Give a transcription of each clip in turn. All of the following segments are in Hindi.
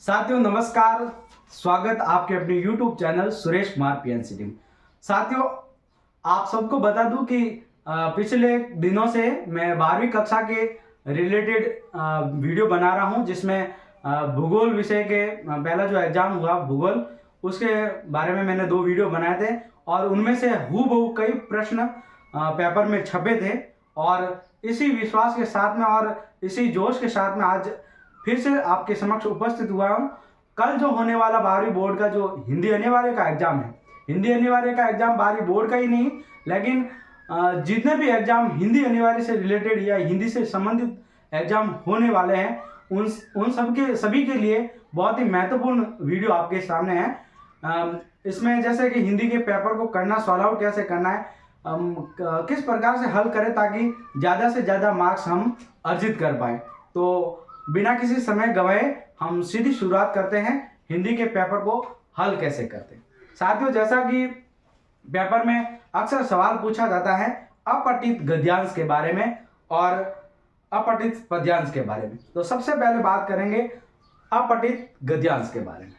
साथियों नमस्कार। स्वागत आपके अपने YouTube channel Suresh Kumar PNC team. साथियों आप सबको बता दूं कि पिछले दिनों से मैं 12वीं कक्षा के रिलेटेड वीडियो बना रहा हूं, जिसमें भूगोल विषय के पहला जो एग्जाम हुआ भूगोल, उसके बारे में मैंने 2 वीडियो बनाए थे और उनमें से हूबहू कई प्रश्न पेपर में छपे थे। और इसी विश्वास के साथ में और इसी जोश के साथ में आज फिर से आपके समक्ष उपस्थित हुआ हूँ। कल जो होने वाला 12वीं बोर्ड का जो हिंदी अनिवार्य का एग्जाम है, हिंदी अनिवार्य का एग्जाम 12वीं बोर्ड का ही नहीं, लेकिन जितने भी एग्जाम हिंदी अनिवार्य से रिलेटेड या हिंदी से संबंधित एग्जाम होने वाले हैं, उन सभी के लिए बहुत ही महत्वपूर्ण वीडियो आपके सामने है। इसमें जैसे कि हिंदी के पेपर को करना, सॉल्व आउट कैसे करना है, किस प्रकार से हल करें ताकि ज़्यादा से ज़्यादा मार्क्स हम अर्जित कर पाए। तो बिना किसी समय गवाए हम सीधी शुरुआत करते हैं हिंदी के पेपर को हल कैसे करते हैं। साथियों जैसा कि पेपर में अक्सर सवाल पूछा जाता है अपठित गद्यांश के बारे में और अपठित पद्यांश के बारे में, तो सबसे पहले बात करेंगे अपठित गद्यांश के बारे में।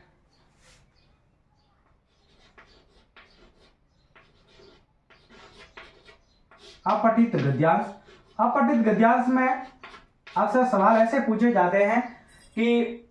अपठित गद्यांश, अपठित गद्यांश में अक्सर सवाल ऐसे पूछे जाते हैं कि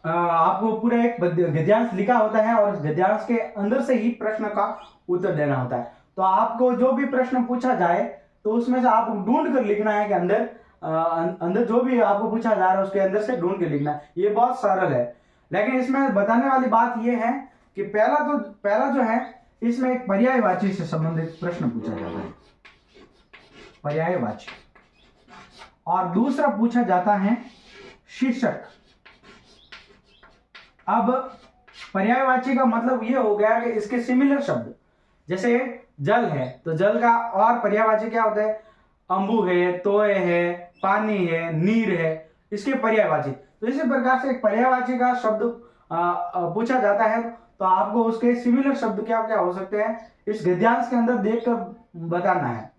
आपको पूरा एक गद्यांश लिखा होता है और गद्यांश के अंदर से ही प्रश्न का उत्तर देना होता है। तो आपको जो भी प्रश्न पूछा जाए तो उसमें से आपको ढूंढ कर लिखना है कि अंदर जो भी आपको पूछा जा रहा है उसके अंदर से ढूंढ के लिखना है। ये बहुत सरल है, लेकिन इसमें बताने वाली बात यह है कि पहला जो है इसमें एक पर्यायवाची से संबंधित प्रश्न पूछा जाता है, पर्यायवाची। और दूसरा पूछा जाता है शीर्षक। अब पर्यायवाची का मतलब यह हो गया कि इसके सिमिलर शब्द, जैसे जल है तो जल का और पर्यायवाची क्या होता है, अंबु है, तोय है, पानी है, नीर है, इसके पर्यायवाची। तो इसी प्रकार से एक पर्यायवाची का शब्द पूछा जाता है तो आपको उसके सिमिलर शब्द क्या क्या हो सकते हैं इस गद्यांश के अंदर देखकर बताना है।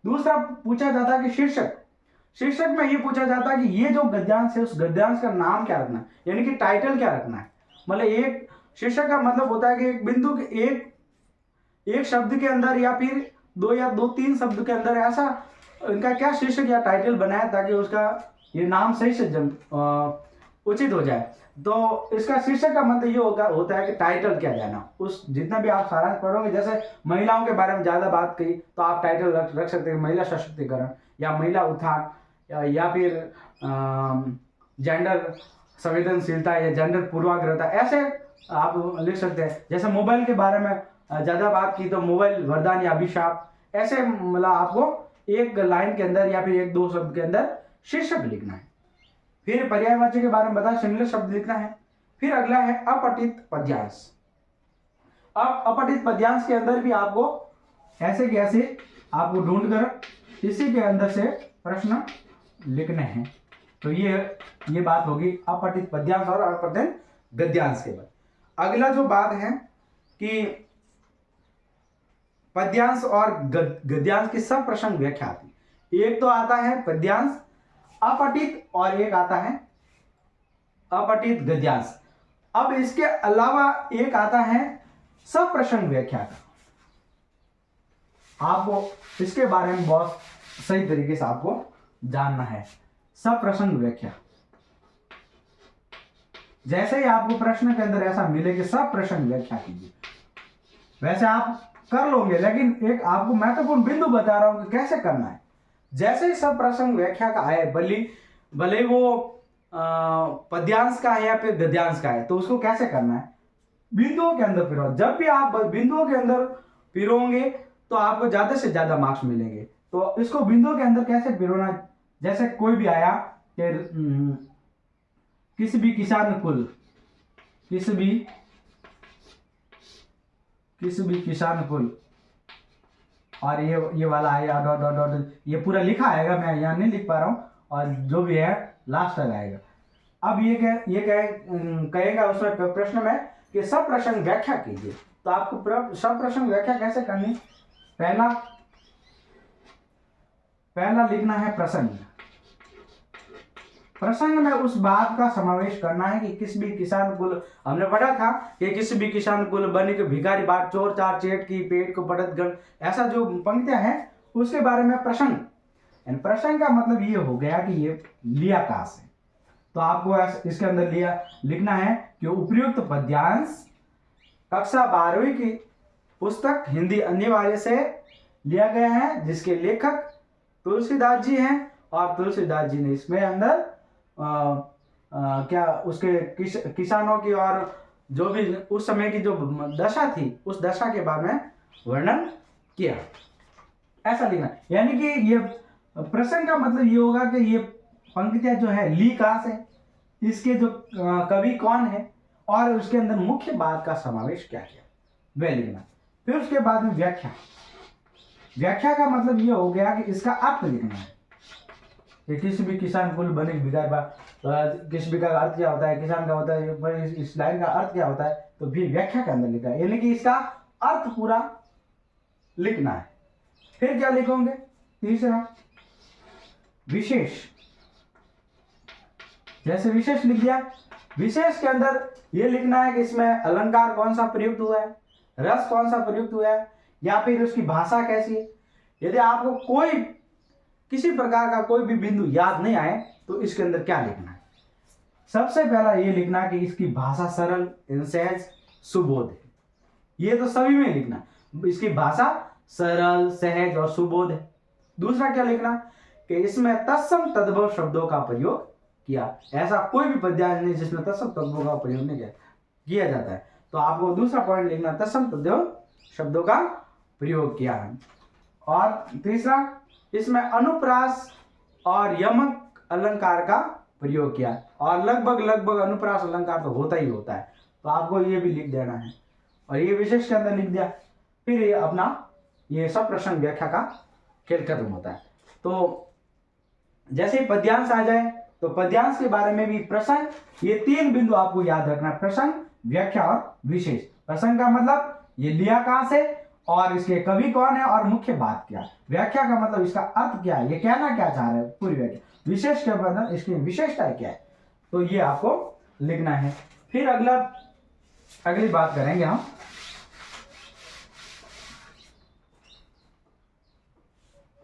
दूसरा पूछा जाता है कि शीर्षक। शीर्षक में ये पूछा जाता है कि ये जो गद्यांश है उस गद्यांश का नाम क्या रखना है, यानी कि टाइटल क्या रखना है। मतलब एक शीर्षक का मतलब होता है कि एक बिंदु के एक शब्द के अंदर या फिर दो तीन शब्द के अंदर ऐसा इनका क्या शीर्षक या टाइटल बनाए ताकि उसका ये नाम सही से उचित हो जाए। तो इसका शीर्षक का मतलब ये होता है कि टाइटल क्या जाना। उस जितना भी आप सारांश पढ़ोगे, जैसे महिलाओं के बारे में ज्यादा बात कही तो आप टाइटल रख सकते हैं महिला सशक्तिकरण या महिला उत्थान या फिर जेंडर संवेदनशीलता या जेंडर पूर्वाग्रता, ऐसे आप लिख सकते हैं। जैसे मोबाइल के बारे में ज़्यादा बात की तो मोबाइल वरदान या अभिशाप, ऐसे मतलब आपको एक लाइन के अंदर या फिर एक दो शब्द के अंदर शीर्षक लिखना है। फिर पर्यायवाची के बारे में बता सिमिलर शब्द लिखना है। फिर अगला है अपठित पद्यांश। अब अपठित पद्यांश के अंदर भी आपको ऐसे के ऐसे आपको ढूंढकर इसी के अंदर से प्रश्न लिखने हैं। तो ये बात होगी अपठित पद्यांश और अपठित गद्यांश के बाद। अगला जो बात है कि पद्यांश और गद्यांश की सब प्रसंग व्याख्या आती। एक तो आता है पद्यांश अपठित और एक आता है अपठित गद्यांश। अब इसके अलावा एक आता है सब प्रसंग व्याख्या का। आपको इसके बारे में बहुत सही तरीके से आपको जानना है। सब प्रसंग व्याख्या, जैसे ही आपको प्रश्न के अंदर ऐसा मिले कि सब प्रसंग व्याख्या कीजिए, वैसे आप कर लोगे, लेकिन एक आपको महत्वपूर्ण बिंदु बता रहा हूं कि कैसे करना है। जैसे ही सब प्रसंग व्याख्या का आए, भले वो पद्यांश का है या फिर गद्यांश का है, तो उसको कैसे करना है, बिंदुओं के अंदर पिरो। जब भी आप बिंदुओं के अंदर पिरोगे तो आपको ज्यादा से ज्यादा मार्क्स मिलेंगे। तो इसको बिंदुओं के अंदर कैसे पिरोना, जैसे कोई भी आया कि किसी भी किसान कुल, किसी भी किसान कुल, और ये वाला आया डॉट डॉट डॉट, ये पूरा लिखा आएगा, मैं यहाँ नहीं लिख पा रहा हूँ, और जो भी है लास्ट तक आएगा। अब ये कहेगा उसमें प्रश्न में कि सब प्रसंग व्याख्या कीजिए। तो आपको सब प्रसंग व्याख्या कैसे करनी, पहला लिखना है प्रसंग। प्रसंग में उस बात का समावेश करना है कि किस भी किसान कुल, हमने पढ़ा था कि किस भी किसान कुल बनिक भिखारी बाट चोर चार चेट की पेट को पड़त गण, ऐसा जो पंक्तियां हैं उसके बारे में प्रसंग। प्रसंग का मतलब ये हो गया कि ये लिया कहां से, तो आपको इसके अंदर लिया लिखना है कि उपयुक्त पद्यांश कक्षा 12वीं की पुस्तक हिंदी अनिवार्य से लिया गया है, जिसके लेखक तुलसीदास जी हैं, और तुलसीदास जी ने इसमें अंदर क्या उसके किसानों की और जो भी उस समय की जो दशा थी उस दशा के बारे में वर्णन किया, ऐसा लिखना। यानी कि ये प्रसंग का मतलब ये होगा कि ये पंक्तियां जो है ली कहां से, इसके जो कवि कौन है और उसके अंदर मुख्य बात का समावेश क्या किया वह लिखना। फिर उसके बाद में व्याख्या। व्याख्या का मतलब ये हो गया कि इसका अर्थ लिखना है कि किसी भी किसान कुल बने किसी भी का अर्थ क्या होता है, किसान का होता है, इस लाइन का अर्थ क्या होता है, तो फिर व्याख्या के अंदर लिखा है, यानी कि इसका अर्थ पूरा लिखना है। फिर क्या लिखोगे, तीसरा विशेष। जैसे विशेष लिख दिया, विशेष के अंदर यह लिखना है कि इसमें अलंकार कौन सा प्रयुक्त हुआ है, रस कौन सा प्रयुक्त हुआ है, या फिर उसकी भाषा कैसी है। यदि आपको कोई किसी प्रकार का कोई भी बिंदु याद नहीं आए तो इसके अंदर क्या लिखना है, सबसे पहला ये लिखना कि इसकी भाषा सरल सहज सुबोध है। ये तो सभी में लिखना, इसकी भाषा सरल सहज और सुबोध है। दूसरा क्या लिखना कि इसमें तत्सम तद्भव शब्दों का प्रयोग किया, ऐसा कोई भी पद्यांश नहीं जिसमें तत्सम तद्भव का प्रयोग नहीं किया जाता है, तो आपको दूसरा पॉइंट लिखना तत्सम तद्भव शब्दों का प्रयोग किया है। और तीसरा, इसमें अनुप्रास और यमक अलंकार का प्रयोग किया, और लगभग अनुप्रास अलंकार तो होता ही होता है, तो आपको ये भी लिख देना है, और ये विशेष के अंदर लिख दिया। फिर ये अपना ये सब प्रश्न व्याख्या का खेल खत्म होता है। तो जैसे ही पद्यांश आ जाए तो पद्यांश के बारे में भी प्रसंग, ये 3 बिंदु आपको याद रखना, प्रसंग, व्याख्या और विशेष। प्रसंग का मतलब ये लिया कहां से और इसके कवि कौन है और मुख्य बात क्या है। व्याख्या का मतलब इसका अर्थ क्या है, ये कहना क्या चाह रहा है, पूरी व्याख्या। विशेष का मतलब इसकी विशेषता क्या है, तो ये आपको लिखना है। फिर अगली बात करेंगे हम,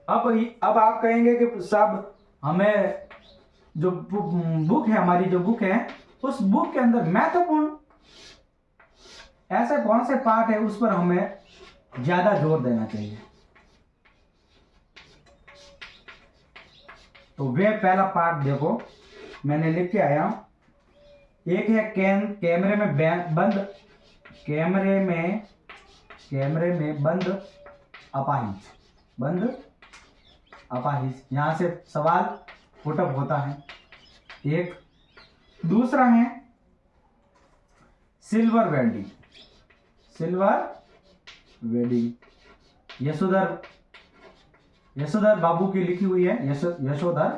अब आप कहेंगे कि साहब हमें जो बुक है, हमारी जो बुक है, उस बुक के अंदर महत्वपूर्ण ऐसे कौन से पार्ट है उस पर हमें ज्यादा जोर देना चाहिए। तो वे पहला पार्ट देखो मैंने लिख के आया हूं। एक है कैमरे में बंद अपाहिज, यहां से सवाल पुटअप होता है। एक दूसरा है सिल्वर वेडिंग, यशोधर बाबू की लिखी हुई है, यशोधर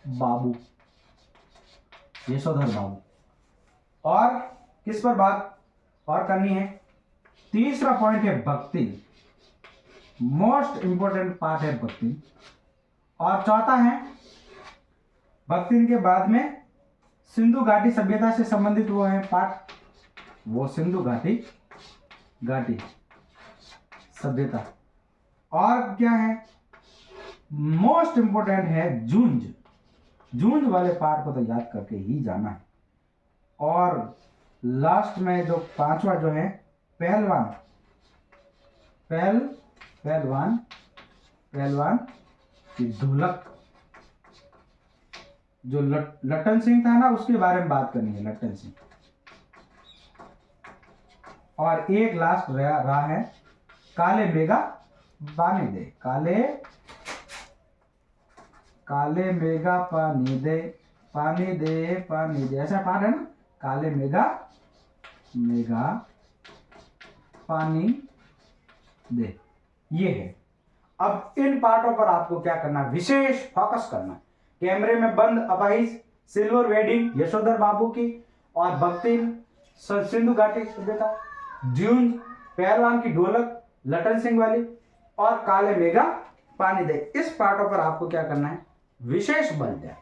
बाबू। और किस पर बात और करनी है। तीसरा पॉइंट है भक्ति, मोस्ट इंपोर्टेंट पार्ट है भक्ति। और चौथा है भक्ति के बाद में सिंधु घाटी सभ्यता से संबंधित वो है पाठ, वो सिंधु घाटी सभ्यता। और क्या है, मोस्ट इंपोर्टेंट है जूंज वाले पार्ट को तो याद करके ही जाना है। और लास्ट में जो 5वां जो है पहलवान की ढोलक, जो लट्टन सिंह था ना, उसके बारे में बात करनी है, लट्टन सिंह। और एक लास्ट रहा है काले मेघा पानी दे, काले मेघा पानी दे, ऐसा पाठ है ना, काले मेघा पानी दे, ये है। अब इन पार्टों पर आपको क्या करना, विशेष फोकस करना। कैमरे में बंद अपाहिज, सिल्वर वेडिंग यशोधर बाबू की, और भक्ति सिंधु घाटी सभ्यता, जूंज पहलवान की ढोलक लटन सिंह वाली, और काले मेघा पानी दे, इस पार्टों पर आपको क्या करना है, विशेष बल दें।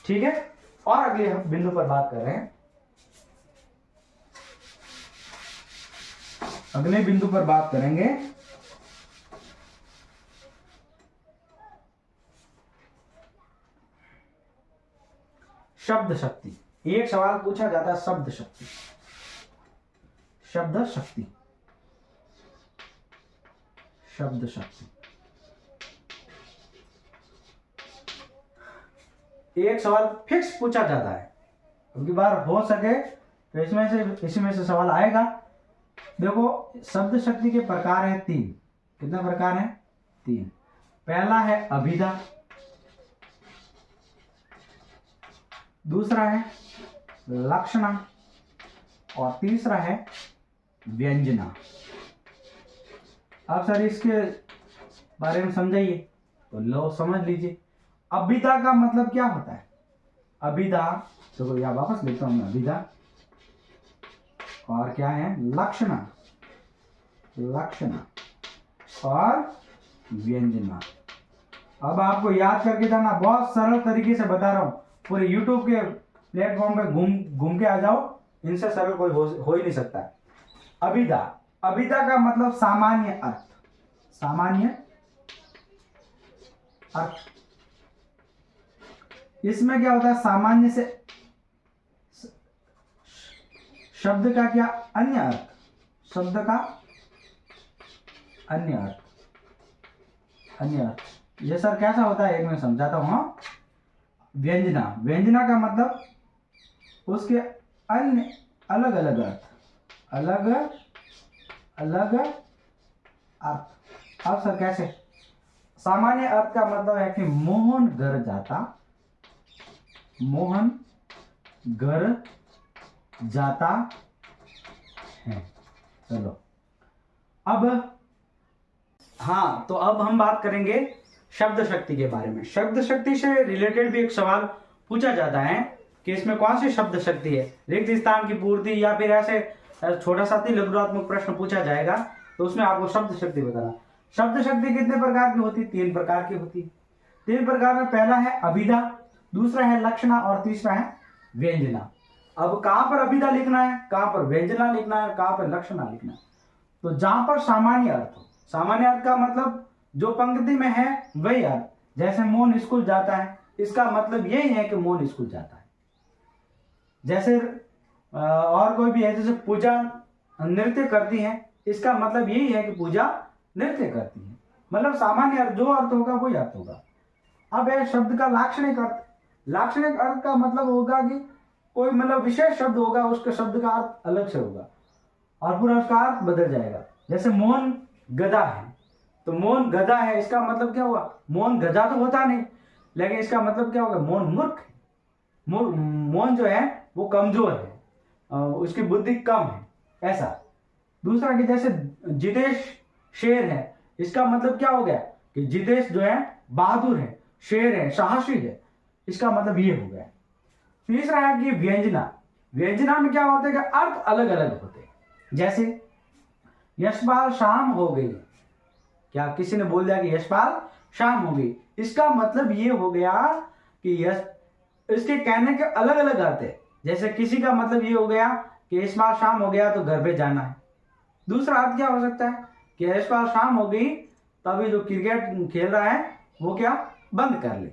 ठीक है। और अगले हम बिंदु पर बात कर रहे हैं, अगले बिंदु पर बात करेंगे शब्द शक्ति। एक सवाल पूछा जाता है शब्द शक्ति, शब्द शक्ति, शब्द शक्ति। एक सवाल फिक्स पूछा जाता है, अब की बार हो सके तो इसमें से सवाल आएगा। देखो, शब्द शक्ति के प्रकार है 3। कितने प्रकार हैं? 3। पहला है अभिधा, दूसरा है लक्षणा और तीसरा है व्यंजना। अब सर इसके बारे में समझाइए, तो लो समझ लीजिए। अभिधा का मतलब क्या होता है? अभिधा, तो यहां वापस लिखता हूं मैं, अभिधा और क्या है, लक्षणा, लक्षणा और व्यंजना। अब आपको याद करके जाना, बहुत सरल तरीके से बता रहा हूं, पूरे YouTube के प्लेटफॉर्म पे घूम के आ जाओ, इनसे सरल कोई हो ही नहीं सकता है। अभिधा, अभिधा का मतलब सामान्य अर्थ, सामान्य अर्थ। इसमें क्या होता है, सामान्य से शब्द का क्या अन्य अर्थ, शब्द का अन्य अर्थ, अन्य अर्थ। ये सर कैसा होता है, एक मैं समझाता हूं। हाँ, व्यंजना, व्यंजना का मतलब उसके अन्य अलग अलग अर्थ, अलग अलग अर्थ। अब सर कैसे? सामान्य अर्थ का मतलब है कि मोहन घर जाता, मोहन घर जाता है। चलो अब, हाँ, तो अब हम बात करेंगे शब्द शक्ति के बारे में। शब्द शक्ति से रिलेटेड भी एक सवाल पूछा जाता है कि इसमें कौन सी शब्द शक्ति है, रिक्त स्थान की पूर्ति, या फिर ऐसे छोटा सा लघुत्मक प्रश्न पूछा जाएगा, तो उसमें आपको शब्द शक्ति बताना। शब्द शक्ति कितने प्रकार की होती है? 3 प्रकार की होती है। 3 प्रकार में पहला है अभिधा, दूसरा है लक्षणा और तीसरा है व्यंजना। अब कहां पर अभिधा लिखना है, कहां पर व्यंजना लिखना है, कहां पर लक्षणा लिखना है? तो जहां पर सामान्य अर्थ हो, सामान्य अर्थ का मतलब जो पंक्ति में है वही अर्थ। जैसे मोहन स्कूल जाता है, इसका मतलब यही है कि मोहन स्कूल जाता है। जैसे और कोई भी है, जैसे पूजा नृत्य करती है, इसका मतलब यही है कि पूजा नृत्य करती है। मतलब सामान्य अर्थ, जो अर्थ होगा वही अर्थ होगा। अब है शब्द का लाक्षणिक अर्थ। लाक्षणिक अर्थ का मतलब होगा कि कोई मतलब विशेष शब्द होगा, उसके शब्द का अर्थ अलग से होगा और पूरा उसका अर्थ बदल जाएगा। जैसे मोहन गधा है, तो मोहन गधा है, इसका मतलब क्या हुआ, मोहन गधा तो होता नहीं, लेकिन इसका मतलब क्या होगा, मोहन मूर्ख है। मोहन जो है वो कमजोर है, उसकी बुद्धि कम है, ऐसा। दूसरा कि जैसे जितेश शेर है, इसका मतलब क्या हो गया कि जितेश जो है बहादुर है, शेर है, साहसी है, इसका मतलब ये हो गया। तीसरा है कि व्यंजना। व्यंजना में क्या होता है कि अर्थ अलग अलग होते हैं। जैसे यशपाल शाम हो गई, क्या किसी ने बोल दिया कि यशपाल शाम हो गई, इसका मतलब ये हो गया कि इसके कहने के अलग अलग अर्थ है। जैसे किसी का मतलब ये हो गया कि यशपाल शाम हो गया तो घर पे जाना है। दूसरा अर्थ क्या हो सकता है कि यशपाल शाम हो गई तभी जो क्रिकेट खेल रहा है वो क्या बंद कर ले।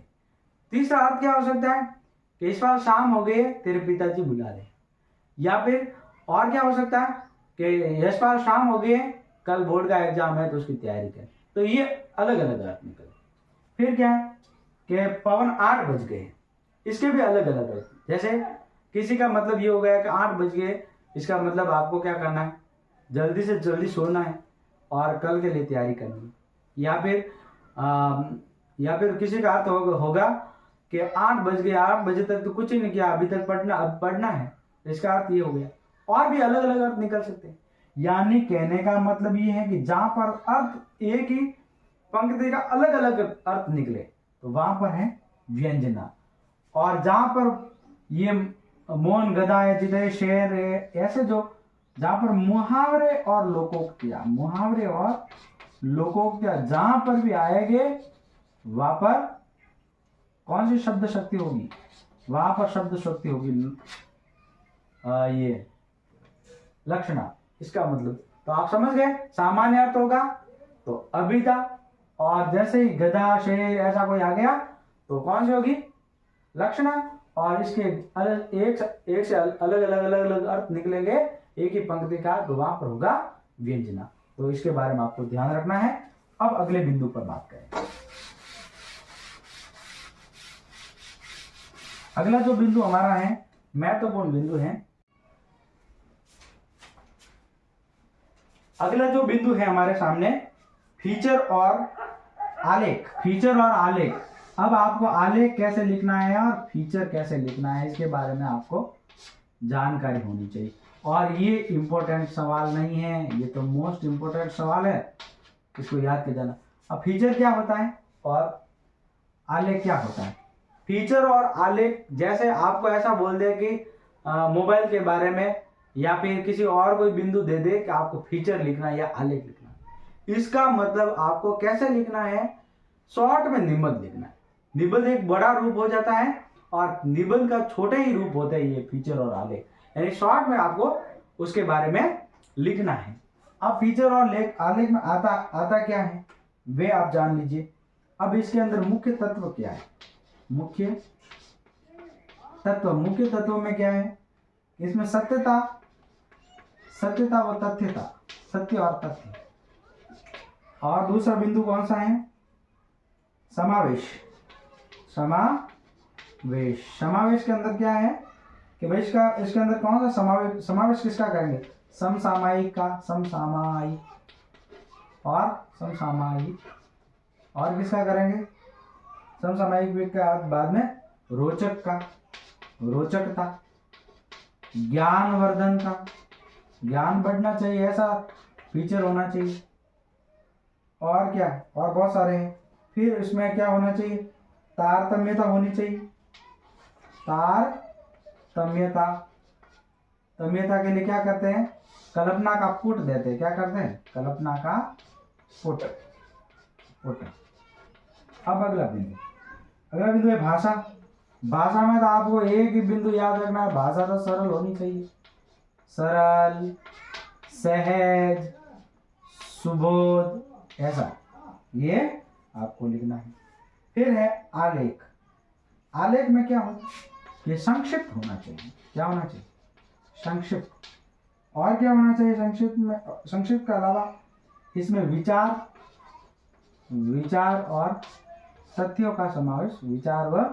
तीसरा अर्थ क्या हो सकता है कि यशपाल शाम हो गई तेरे पिताजी बुला रहे। या फिर और क्या हो सकता है कि यशपाल शाम हो गई कल बोर्ड का एग्जाम है तो उसकी तैयारी कर। तो ये अलग अलग अर्थ निकले। फिर क्या है कि पवन 8 बज गए, इसके भी अलग अलग अर्थ। जैसे किसी का मतलब ये हो गया कि 8 बज गए, इसका मतलब आपको क्या करना है, जल्दी से जल्दी सोना है और कल के लिए तैयारी करनी है। या फिर किसी का अर्थ होगा कि 8 बज गए, 8 बजे तक तो कुछ ही नहीं किया, अभी तक पढ़ना, अब पढ़ना है, इसका अर्थ ये हो गया। और भी अलग अलग अर्थ निकल सकते हैं। यानी कहने का मतलब ये है कि जहां पर अर्थ एक ही पंक्ति का अलग अलग अर्थ निकले तो वहां पर है व्यंजना। और जहां पर ये मोहन गधा है, जिधर शेर है, ऐसे जो जहां पर मुहावरे और लोकोक्तियां, मुहावरे और लोकोक्त्या, जहां पर भी आएंगे वहां पर कौन सी शब्द शक्ति होगी, वहां पर शब्द शक्ति होगी ये लक्षणा। इसका मतलब तो आप समझ गए, सामान्य अर्थ होगा तो अभिधा, और जैसे ही गधा शेर ऐसा कोई आ गया तो कौन सी होगी, लक्षणा। और इसके एक से अलग अलग अर्थ निकलेंगे एक ही पंक्ति का, तो वहां पर होगा व्यंजना। तो इसके बारे में आपको ध्यान रखना है। अब अगले बिंदु पर बात करें। अगला जो बिंदु हमारा है महत्वपूर्ण बिंदु है, अगला जो बिंदु है हमारे सामने फीचर और आलेख। फीचर और आलेख। अब आपको आलेख कैसे लिखना है और फीचर कैसे लिखना है, इसके बारे में आपको जानकारी होनी चाहिए। और ये इंपॉर्टेंट सवाल नहीं है, ये तो मोस्ट इंपॉर्टेंट सवाल है, इसको याद कर जाना। अब फीचर क्या होता है और आलेख क्या होता है। फीचर और आलेख, जैसे आपको ऐसा बोल दे कि मोबाइल के बारे में या फिर किसी और कोई बिंदु दे दे कि आपको फीचर लिखना है या आलेख लिखना है, इसका मतलब आपको कैसे लिखना है, शॉर्ट में निबंध लिखना है। निबंध एक बड़ा रूप हो जाता है और निबंध का छोटे ही रूप होते हैं ये फीचर और आलेख, यानी शॉर्ट में आपको उसके बारे में लिखना है। अब फीचर और आलेख में आता क्या है वे आप जान लीजिए। अब इसके अंदर मुख्य तत्व क्या है, मुख्य तत्वों में क्या है, इसमें सत्यता व तथ्यता, सत्य और तथ्य। और दूसरा बिंदु कौन सा है, समावेश। समावेश के अंदर क्या है कि भाई इसके अंदर कौन सा समावेश किसका करेंगे, समसामयिक का, समसामयिक और समसामयिक, और किसका करेंगे, समसामयिक के बाद में रोचक का, रोचकता, ज्ञानवर्धन का, ज्ञान बढ़ना चाहिए ऐसा फीचर होना चाहिए। और क्या, और बहुत सारे हैं। फिर इसमें क्या होना चाहिए, तारतम्यता होनी चाहिए। तारतम्यता, तम्यता के लिए क्या करते हैं, कल्पना का पुट देते हैं। क्या करते हैं, कल्पना का पुट। अब अगला बिंदु है भाषा। भाषा में तो आपको एक ही बिंदु याद रखना है, भाषा तो सरल होनी चाहिए, सरल, सहज, सुबोध, ऐसा ये आपको लिखना है। फिर है आलेख। आलेख में क्या हो, ये संक्षिप्त होना चाहिए। क्या होना चाहिए, संक्षिप्त। और क्या होना चाहिए संक्षिप्त में, संक्षिप्त के अलावा इसमें विचार और तथ्यों का समावेश, विचार व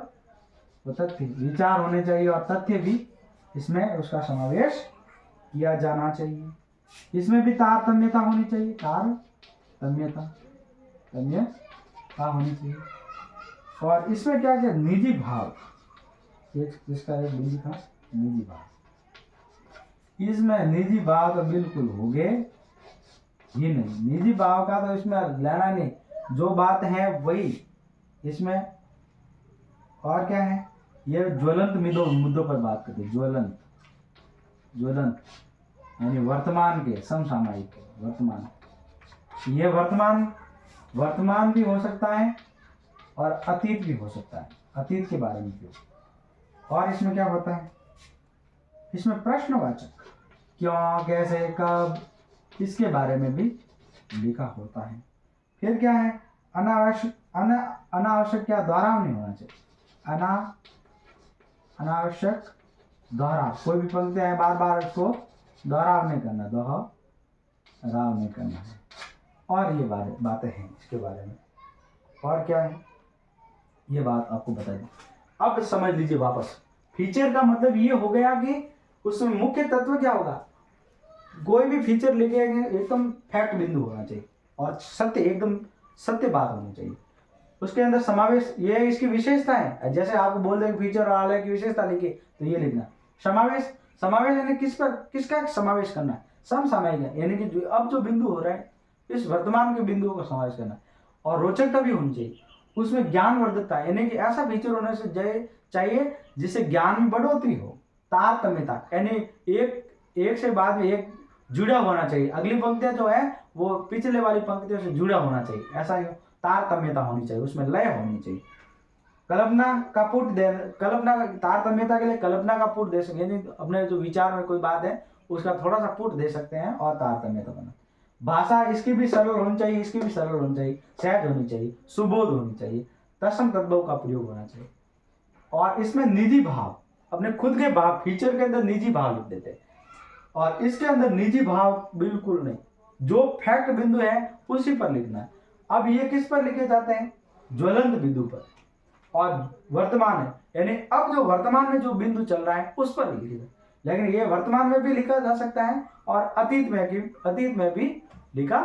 तथ्य, विचार होने चाहिए और तथ्य भी इसमें उसका समावेश किया जाना चाहिए। इसमें भी तारतम्यता होनी चाहिए, तारतम्यता होनी चाहिए। और इसमें क्या क्या, निजी भाव, इसका एक बिंदु था निजी भाव। इसमें निजी भाव तो बिल्कुल हो गए ही नहीं, निजी भाव का तो इसमें लेना नहीं, जो बात है वही इसमें। और क्या है, ये ज्वलंत मुद्दों पर बात करते हैं। ज्वलंत यानी वर्तमान के, समसामयिक के, वर्तमान। ये वर्तमान भी हो सकता है और अतीत भी हो सकता है, अतीत के बारे में भी। और इसमें क्या होता है, इसमें प्रश्नवाचक, क्यों, कैसे, कब, इसके बारे में भी लिखा होता है। फिर क्या है, अनावश्यक क्या, दोहराव नहीं होना चाहिए, अनावश्यक दोहराव। कोई भी पंक्ति है बार बार उसको दोहराव नहीं करना, दोहराव नहीं करना है। और ये बातें हैं इसके बारे में। और क्या है, ये बात आपको बता दी। अब समझ लीजिए वापस, फीचर का मतलब ये हो गया कि उसमें मुख्य तत्व क्या होगा, कोई भी फीचर लिखेंगे एकदम फैक्ट बिंदु होना चाहिए और सत्य, एकदम सत्य बात होनी चाहिए। उसके अंदर समावेश, ये इसकी विशेषता है। जैसे आपको बोल दें फीचर और आलेख की विशेषता लिखिए तो ये लिखना। समावेश यानी किसका समावेश करना है, समसामयिक है, यानी कि अब जो बिंदु हो रहा है इस वर्तमान के बिंदुओं का समावेश करना। और रोचकता भी होनी चाहिए, उसमें ज्ञानवर्धकता, यानी कि ऐसा फीचर होने से चाहिए जिससे ज्ञान में बढ़ोतरी हो। तारतम्यता यानी एक से बाद में एक जुड़ा होना चाहिए। अगली पंक्तियां जो है वो पिछले वाली पंक्तियों से जुड़ा होना चाहिए, ऐसा ही तारतम्यता होनी चाहिए, उसमें लय होनी चाहिए। कल्पना तारतम्यता के लिए कल्पना का पुट दे सकते, यानी अपने जो विचार में कोई बात है उसका थोड़ा सा पुट दे सकते हैं और तारतम्यता बना। भाषा इसकी भी सरल होनी चाहिए, इसकी भी सरल होनी चाहिए, सहज होनी चाहिए, सुबोध होनी चाहिए, तत्सम तद्भव का प्रयोग होना चाहिए। और इसमें निजी भाव, अपने खुद के भाव, फीचर के अंदर निजी भाव लिख देते हैं, और इसके अंदर निजी भाव बिल्कुल नहीं, जो फैक्ट बिंदु है उसी पर लिखना है। अब ये किस पर लिखे जाते हैं? ज्वलंत बिंदु पर, और वर्तमान है, यानी अब जो वर्तमान में जो बिंदु चल रहा है उस पर लिखे जाए। लेकिन ये वर्तमान में भी लिखा जा सकता है और अतीत में भी लिखा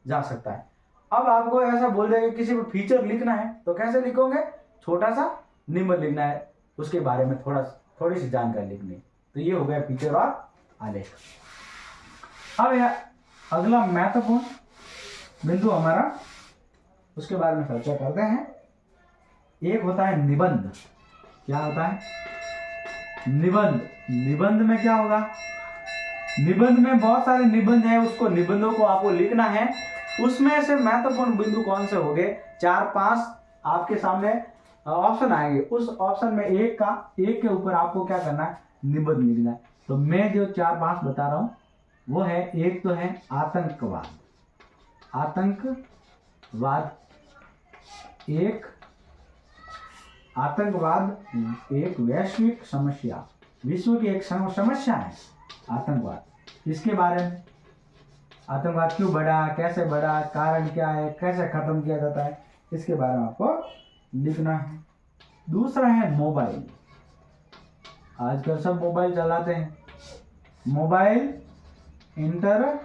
जा सकता है। अब आपको ऐसा बोल देंगे किसी को फीचर लिखना है तो कैसे लिखोगे? छोटा सा निबंध लिखना है, उसके बारे में थोड़ी सी जानकारी लिखनी है। तो ये हो गया फीचर और आलेख। अब यह अगला महत्वपूर्ण बिंदु हमारा, उसके बारे में चर्चा करते हैं। एक होता है निबंध। क्या होता है? निबंध। निबंध में क्या होगा? निबंध में बहुत सारे निबंध हैं, उसको निबंधों को आपको लिखना है। उसमें से महत्वपूर्ण बिंदु कौन से होंगे? 4-5 आपके सामने ऑप्शन आएंगे, उस ऑप्शन में एक के ऊपर आपको क्या करना है? निबंध लिखना है। तो मैं जो 4-5 बता रहा हूं वो है, एक तो है आतंकवाद। आतंकवाद एक वैश्विक समस्या, विश्व की एक समस्या है आतंकवाद। इसके बारे में, आतंकवाद क्यों बढ़ा, कैसे बढ़ा, कारण क्या है, कैसे खत्म किया जाता है, इसके बारे में आपको लिखना है। दूसरा है मोबाइल। आजकल सब मोबाइल चलाते हैं, मोबाइल, इंटरनेट।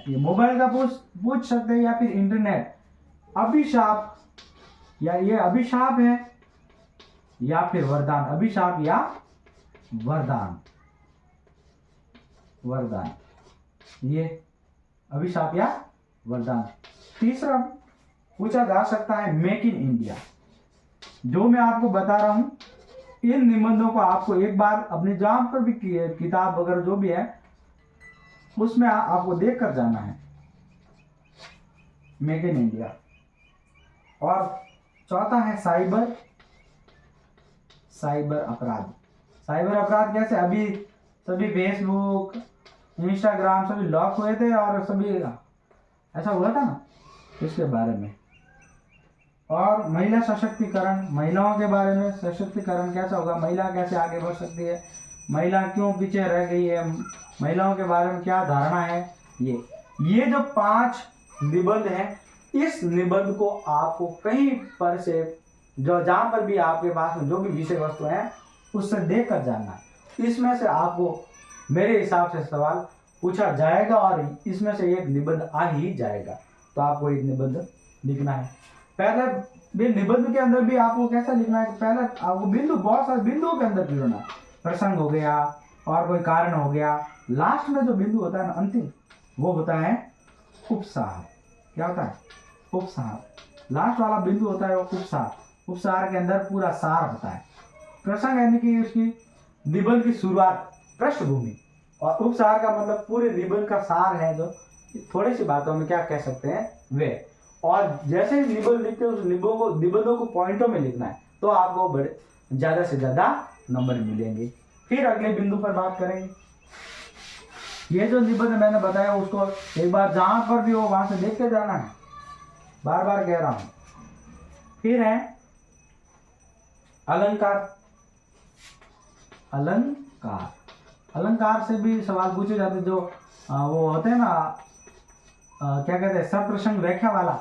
ये मोबाइल का पूछ सकते हैं, या फिर इंटरनेट। अभिशाप, या ये अभिशाप है या फिर वरदान। अभिशाप या वरदान, ये अभिशाप या वरदान। तीसरा पूछा जा सकता है मेक इन इंडिया। जो मैं आपको बता रहा हूं, इन निबंधों को आपको एक बार अपने जहां पर भी किताब वगैरह जो भी है उसमें आपको देख कर जाना है, मेक इन इंडिया। और चौथा है साइबर अपराध। साइबर अपराध कैसे? अभी सभी फेसबुक, इंस्टाग्राम सभी लॉक हुए थे और सभी ऐसा हुआ था ना, इसके बारे में। और महिला सशक्तिकरण, महिलाओं के बारे में, सशक्तिकरण कैसा होगा, महिला कैसे आगे बढ़ सकती है, महिला क्यों पीछे रह गई है, महिलाओं के बारे में क्या धारणा है। ये जो 5 निबंध हैं, इस निबंध को आपको कहीं पर से, जो जहां पर भी आपके पास में जो भी विषय वस्तु है उससे देख कर जानना है। इसमें से आपको मेरे हिसाब से सवाल पूछा जाएगा और इसमें से एक निबंध आ ही जाएगा। तो आपको एक निबंध लिखना है। पहले भी निबंध के अंदर भी आपको कैसा लिखना है? पहले आपको बिंदु, बहुत सारे बिंदुओं के अंदर जुड़ना है। प्रसंग हो गया और कोई कारण हो गया। लास्ट में जो बिंदु होता है ना, अंतिम, वो होता है उपसार। क्या होता है? उपसार। लास्ट वाला बिंदु होता है वो उपसार। उपसार के अंदर पूरा सार होता है। प्रसंग यानी कि उसकी निबंध की शुरुआत, पृष्ठभूमि, और उपसार का मतलब पूरे निबंध का सार है, जो थोड़ी सी बातों में क्या कह सकते हैं वे। और जैसे ही निबंध लिखते हैं उस निबंधों को पॉइंटों में लिखना है, तो आपको बड़े ज्यादा से ज्यादा नंबर मिलेंगे। फिर अगले बिंदु पर बात करेंगे। ये जो निबंध मैंने बताया उसको एक बार जहां पर भी हो वहां से देख के जाना है, बार बार कह रहा हूं। फिर है अलंकार। अलंकार से भी सवाल पूछे जाते, जो वो होते हैं ना, क्या कहते हैं, सप्रसंग व्याख्या वाला।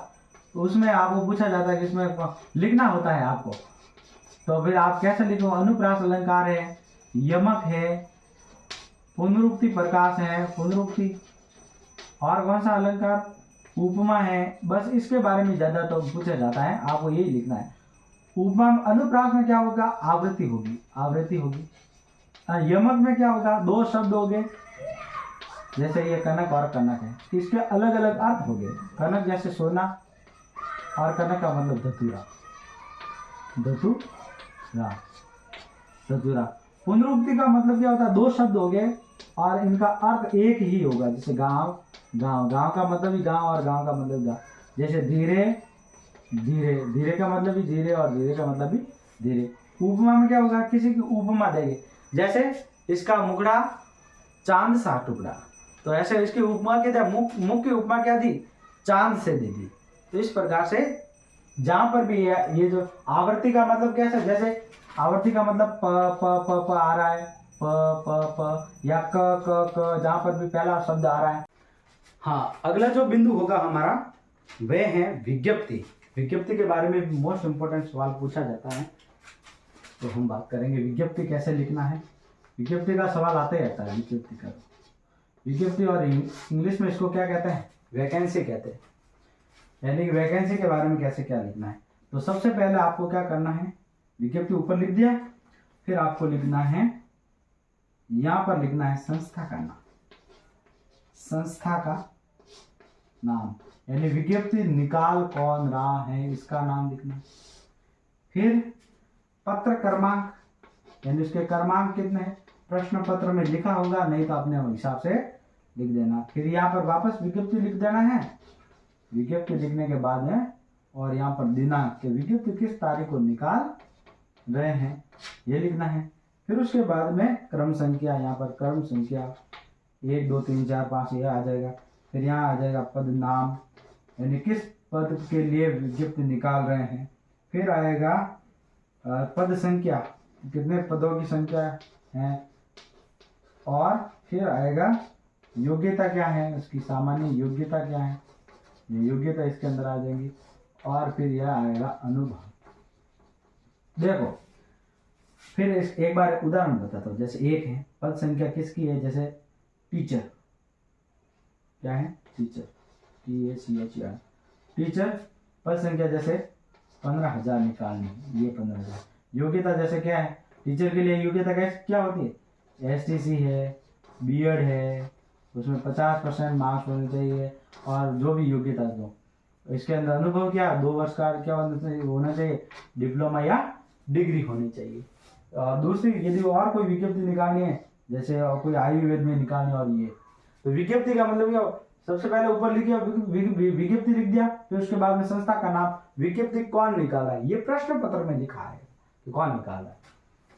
तो उसमें आपको पूछा जाता है कि इसमें लिखना होता है आपको। तो फिर आप कैसे लिखो? अनुप्रास अलंकार है, यमक है, पुनरुक्ति प्रकाश है, पुनरुक्ति, और कौन सा अलंकार? उपमा है। बस इसके बारे में ज्यादा तो पूछा जाता है, आपको यही लिखना है। उपमा, अनुप्रास में क्या होगा? आवृत्ति होगी। यमक में क्या होगा? 2 शब्द हो गए, जैसे ये कनक और कनक है, इसके अलग अलग अर्थ हो गए। कनक जैसे सोना, और कनक का मतलब धतूरा। पुनरुक्ति का मतलब क्या होता है? 2 शब्द हो गए और इनका अर्थ एक ही होगा, जैसे गांव, गांव, गांव का मतलब भी गांव और गांव का मतलब गांव। जैसे धीरे, धीरे, धीरे का मतलब भी धीरे और धीरे का मतलब भी धीरे। उपमा में क्या होगा, किसी की उपमा देंगे, जैसे इसका मुखड़ा चांद सा टुकड़ा, तो ऐसे इसकी उपमा क्या था, मुख की उपमा क्या दी, चांद से दे दी। तो इस प्रकार से जहां पर भी ये जो आवर्ती का मतलब कैसा, जैसे आवर्ती का मतलब प प प प आ रहा है, प प प या क क क, जहां पर भी पहला शब्द आ रहा है। हाँ, अगला जो बिंदु होगा हमारा वह है विज्ञप्ति। विज्ञप्ति के बारे में मोस्ट इंपोर्टेंट सवाल पूछा जाता है, तो हम बात करेंगे विज्ञप्ति कैसे लिखना है। विज्ञप्ति का सवाल आते रहता है, विज्ञप्ति का। विज्ञप्ति और इंग्लिश में इसको क्या कहते हैं, वैकेंसी कहते हैं। यानी कि वैकेंसी के बारे में कैसे क्या लिखना है। तो सबसे पहले आपको क्या करना है, विज्ञप्ति ऊपर लिख दिया, फिर आपको लिखना है, यहां पर लिखना है संस्था का नाम, संस्था का नाम, यानी विज्ञप्ति निकाल कौन रहा है इसका नाम लिखना। फिर पत्र क्रमांक, यानी उसके क्रमांक कितने हैं, प्रश्न पत्र में लिखा होगा, नहीं तो अपने हिसाब से लिख देना। फिर यहाँ पर वापस विज्ञप्ति लिख देना है। विज्ञप्ति लिखने के बाद में और यहाँ पर दिनांक के विज्ञप्ति किस तारीख को निकाल रहे हैं ये लिखना है। फिर उसके बाद में क्रम संख्या, यहाँ पर क्रम संख्या 1 2 3 4 5 ये आ जाएगा। फिर यहाँ आ जाएगा पद नाम, यानी किस पद के लिए विज्ञप्ति निकाल रहे हैं। फिर आएगा पद संख्या, कितने पदों की संख्या है। और फिर आएगा योग्यता क्या है, उसकी सामान्य योग्यता क्या है, ये योग्यता इसके अंदर आ जाएंगी। और फिर यह आएगा अनुभव। देखो फिर एक बार उदाहरण बताता हूँ। जैसे एक है पद संख्या किसकी है, जैसे टीचर, क्या है टीचर, THER, टीचर। पद संख्या जैसे 15,000 निकालनी, ये 15,000। योग्यता जैसे क्या है, टीचर के लिए योग्यता क्या होती है, STC है, BEd है, उसमें 50% मार्क्स होने चाहिए। और जो भी योग्यता दो, इसके अंदर अनुभव क्या, 2 वर्ष का क्या होना चाहिए, डिप्लोमा या डिग्री होनी चाहिए। और दूसरी यदि और कोई विज्ञप्ति निकालनी है, जैसे कोई आयुर्वेद में निकालनी, और ये तो विज्ञप्ति का मतलब क्या, सबसे पहले ऊपर लिख दिया विज्ञप्ति लिख दिया, फिर उसके बाद में संस्था का नाम, विज्ञप्ति कौन निकाला है, ये प्रश्न पत्र में लिखा है कि कौन निकाला है।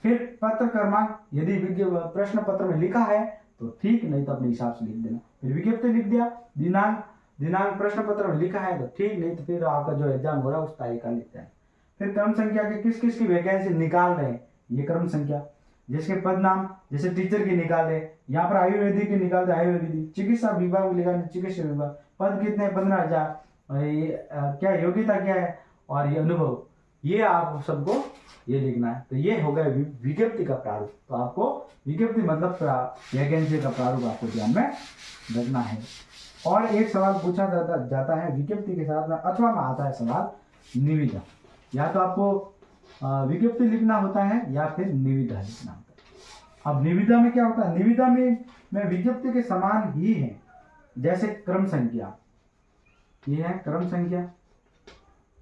फिर पत्र क्रमांक, यदि प्रश्न पत्र में लिखा है तो ठीक, नहीं तो अपने हिसाब से लिख देना। फिर विज्ञप्ति लिख दिया, दिनांक, दिनांक प्रश्न पत्र में लिखा है तो ठीक, नहीं तो फिर आपका जो एग्जाम हो रहा है उस तारीख का लिखते हैं। फिर क्रम संख्या के किस किस की वैकेंसी निकाल रहे हैं, ये क्रम संख्या। जिसके पद नाम, जैसे टीचर की निकाल रहे, यहाँ पर आयुर्वेदिक की निकाल दे आयुर्वेदिक, चिकित्सा विभाग लिखा है चिकित्सा विभाग, पद कितने 15,000, और ये क्या योग्यता क्या है, और ये अनुभव, ये आप सबको ये लिखना है। तो ये हो गया विज्ञप्ति का प्रारूप। तो आपको विज्ञप्ति मतलब वैकेंसी का प्रारूप आपको ध्यान में रखना है। और एक सवाल पूछा जाता है विज्ञप्ति के साथ में, अथवा में आता है सवाल निविदा। या तो आपको विज्ञप्ति लिखना होता है या फिर निविदा लिखना होता है। अब निविदा में क्या होता है, निविदा में विज्ञप्ति के समान ही है, जैसे क्रम संख्या, ये है क्रम संख्या।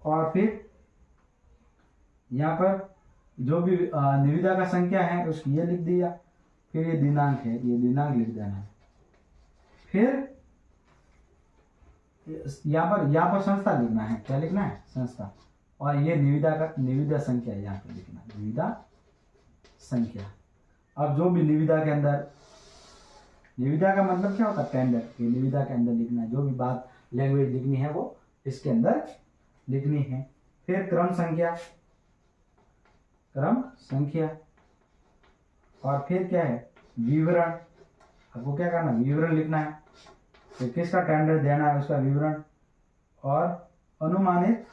और फिर यहाँ पर जो भी निविदा का संख्या है उसकी ये लिख दिया। फिर ये दिनांक है, ये दिनांक लिख देना है। फिर यहाँ पर संस्था लिखना है, क्या लिखना है, संस्था। और ये निविदा संख्या यहाँ पर लिखना, निविदा संख्या। अब जो भी निविदा के अंदर, निविदा का मतलब क्या होता है, टेंडर, ये निविदा के अंदर लिखना है। जो भी बात लैंग्वेज लिखनी है वो इसके अंदर लिखनी है। फिर क्रम संख्या, क्रम संख्या। और फिर क्या है, विवरण, आपको क्या करना, विवरण लिखना है। तो किसका टेंडर देना है उसका विवरण। और अनुमानित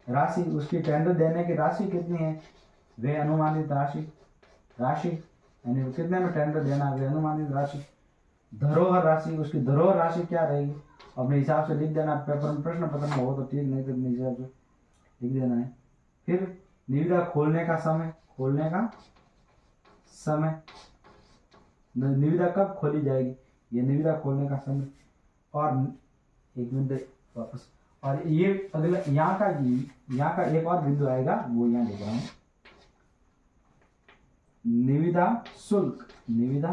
राशि, उसकी टेंडर देने की राशि कितनी है, वे अनुमानित राशि यानी कितने में टेंडर देना है, वे अनुमानित राशि। धरोहर राशि, उसकी धरोहर राशि क्या रहेगी, अपने हिसाब से लिख देना। पेपर में प्रश्न पत्र में हो तो ठीक, नहीं तो अपने हिसाब से लिख देना है। फिर निविदा खोलने का समय, खोलने का समय, निविदा कब खोली जाएगी, ये निविदा खोलने का समय। और एक मिनट वापस, और ये अगला यहाँ का एक और बिंदु आएगा, वो यहाँ लिख रहा हूँ, निविदा शुल्क, निविदा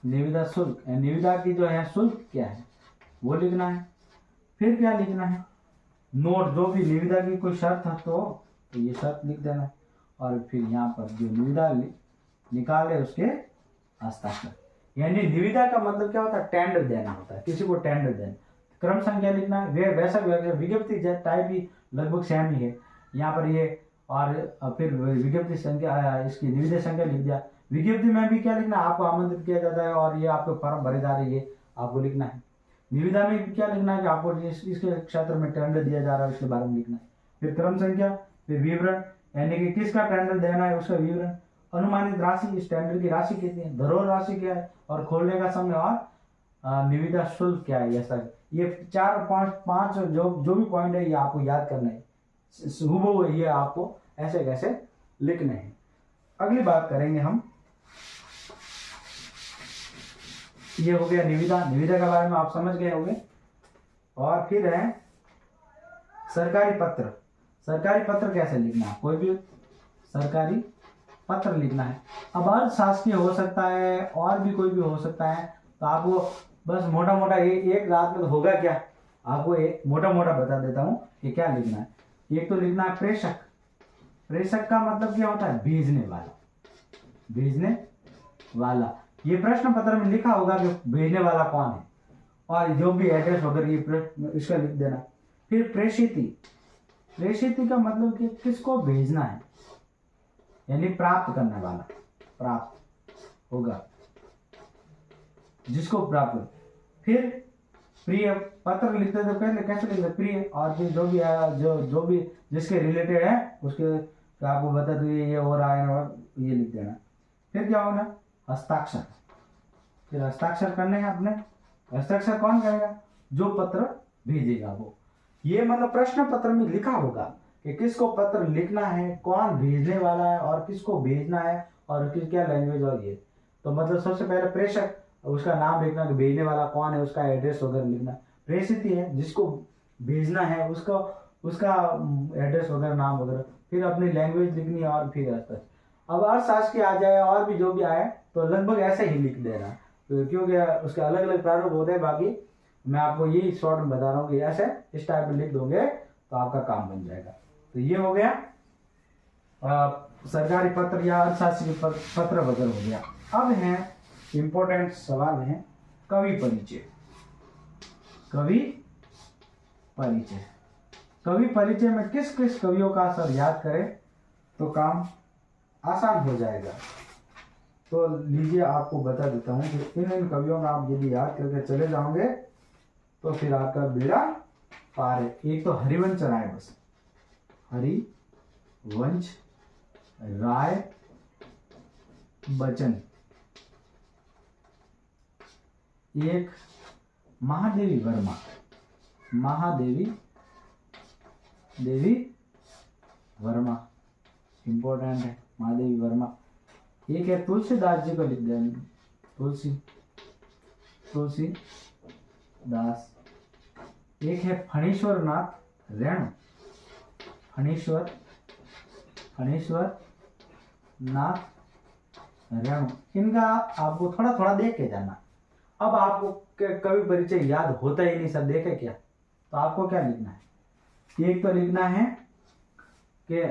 निविदा शुल्क, निविदा की जो है शुल्क क्या है वो लिखना है। फिर क्या लिखना है, नोट, जो भी निविदा की कोई शर्त है तो ये शर्त लिख देना है। और फिर यहाँ पर जो निविदा निकाले उसके हस्ताक्षर, यानी निविदा का मतलब क्या होता है, टेंडर देना होता है, किसी को टेंडर देना। क्रम संख्या लिखना है, वे वैसा विज्ञप्ति टाइप भी लगभग सेम ही है यहाँ पर ये। और फिर विज्ञप्ति संख्या, इसकी निविदा संख्या लिख दिया। विज्ञप्ति में भी क्या लिखना है, आपको आमंत्रित किया जाता है और ये आपके फॉर्म भरे जा रहे हैं, ये आपको लिखना है। निविदा में क्या लिखना है कि आपको इसके क्षेत्र में टेंडर दिया जा रहा है उसके बारे में लिखना है। फिर क्रम संख्या, फिर विवरण, यानी कि किसका टेंडर देना है उसका विवरण, अनुमानित राशि, इस टेंडर की राशि कितनी है, धरोहर राशि क्या है, और खोलने का समय, और निविदा शुल्क क्या है। ऐसा ये 4-5 जो भी पॉइंट है ये आपको याद करना है, हूबहू ये आपको ऐसे कैसे लिखने हैं। अगली बात करेंगे हम, ये हो गया निविदा, निविदा के बारे में आप समझ गए होंगे। और फिर है सरकारी पत्र। सरकारी पत्र कैसे लिखना है, कोई भी सरकारी पत्र लिखना है। अब अर्ध शासकीय हो सकता है और भी कोई भी हो सकता है, तो आपको बस मोटा मोटा एक रात में होगा क्या, आपको एक मोटा मोटा बता देता हूँ कि क्या लिखना है। एक तो लिखना है प्रेषक। प्रेषक का मतलब क्या होता है, भेजने वाला, भेजने वाला। ये प्रश्न पत्र में लिखा होगा कि भेजने वाला कौन है, और जो भी एड्रेस वगैरह ये इसका लिख देना। फिर प्रेषिती। प्रेषिती का मतलब कि किसको भेजना है, यानी प्राप्त करने वाला, प्राप्त होगा जिसको प्राप्त। फिर प्रिय, पत्र लिखते तो पहले कैसे लिखते, प्रिय, और फिर जो भी जो भी जिसके रिलेटेड है उसके आपको बता दो ये हो रहा है और ये लिख देना। फिर क्या होगा, हस्ताक्षर। फिर हस्ताक्षर करने हैं अपने। हस्ताक्षर कौन करेगा, जो पत्र भेजेगा वो। ये मतलब प्रश्न पत्र में लिखा होगा कि किसको पत्र लिखना है, कौन भेजने वाला है और किसको भेजना है और किस क्या लैंग्वेज और ये। तो मतलब सबसे पहले प्रेषक, उसका नाम लिखना कि भेजने वाला कौन है, उसका एड्रेस वगैरह लिखना। प्रेषित है जिसको भेजना है उसका एड्रेस वगैरह, नाम वगैरह। फिर अपनी लैंग्वेज लिखनी है और फिर हस्ताक्षर। अब अर्थशास्त्र आ जाए और भी जो भी आए तो लगभग ऐसे ही लिख देना, तो क्योंकि उसके अलग अलग प्रारूप होते हैं। बाकी मैं आपको यही शॉर्ट में बता रहा हूँ कि ऐसे इस टाइप में लिख दोगे तो आपका काम बन जाएगा। तो ये हो गया सरकारी पत्र या अर्थशास्त्री पत्र वगैरह हो गया। अब है इंपॉर्टेंट सवाल है कवि परिचय। कवि परिचय, कवि परिचय में किस किस कवियों का सर याद करें तो काम आसान हो जाएगा। तो लीजिए आपको बता देता हूँ कि इन कवियों का आप यदि याद करके चले जाओगे तो फिर आपका बेड़ा पार है। एक तो हरिवंश राय, बस हरिवंश राय बच्चन। एक महादेवी वर्मा, महादेवी वर्मा इंपॉर्टेंट है, महादेवी वर्मा। एक है तुलसीदास जी को लिख देंगे, तुलसीदास। एक है फणीश्वर नाथ रेणु, फणीश्वर नाथ रेणु। इनका आपको थोड़ा थोड़ा देख के जाना। अब आपको कवि परिचय याद होता ही नहीं, सब देखे क्या, तो आपको क्या लिखना है, एक तो लिखना है कि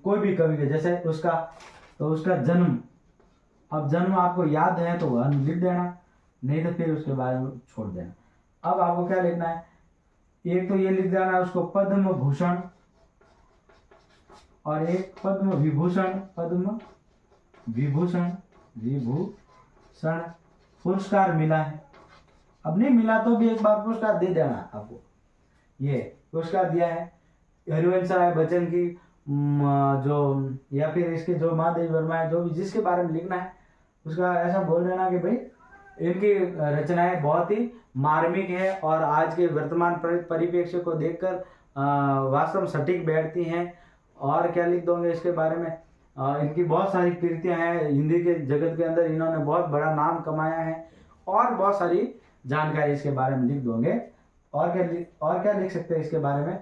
कोई भी कवि के जैसे उसका जन्म। अब जन्म आपको याद है तो वह लिख देना, नहीं तो फिर उसके बारे में छोड़ देना। अब आपको क्या लिखना है, एक तो ये लिख देना उसको पद्म भूषण, और एक पद्म विभूषण, पुरस्कार मिला है। अब नहीं मिला तो भी एक बार पुरस्कार दे देना आपको, ये पुरस्कार दिया है। हरिवंश राय बच्चन की जो, या फिर इसके जो महादेवी वर्मा है, जो भी जिसके बारे में लिखना है उसका ऐसा बोल देना कि भाई इनकी रचनाएं बहुत ही मार्मिक है और आज के वर्तमान परिप्रेक्ष्य को देखकर वास्तव में सटीक बैठती हैं। और क्या लिख दोगे इसके बारे में, इनकी बहुत सारी कृतियां हैं, हिंदी के जगत के अंदर इन्होंने बहुत बड़ा नाम कमाया है, और बहुत सारी जानकारी इसके बारे में लिख दोगे। और क्या लिख सकते हैं इसके बारे में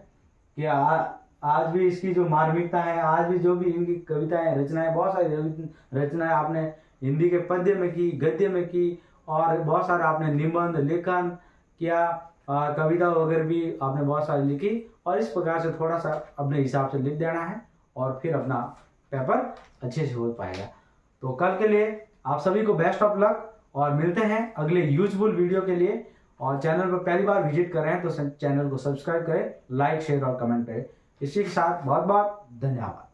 कि आज भी इसकी जो मार्मिकता है, आज भी जो भी इनकी कविताएं, रचनाएं, बहुत सारी रचनाएं आपने हिंदी के पद्य में की, गद्य में की, और बहुत सारे आपने निबंध लेखन किया, कविता वगैरह भी आपने बहुत सारी लिखी। और इस प्रकार से थोड़ा सा अपने हिसाब से लिख देना है और फिर अपना पेपर अच्छे से हो पाएगा। तो कल के लिए आप सभी को बेस्ट ऑफ लक और मिलते हैं अगले यूजफुल वीडियो के लिए। और चैनल पर पहली बार विजिट कर रहे हैं तो चैनल को सब्सक्राइब करें, लाइक शेयर और कमेंट करें। इसी के साथ बहुत बहुत धन्यवाद।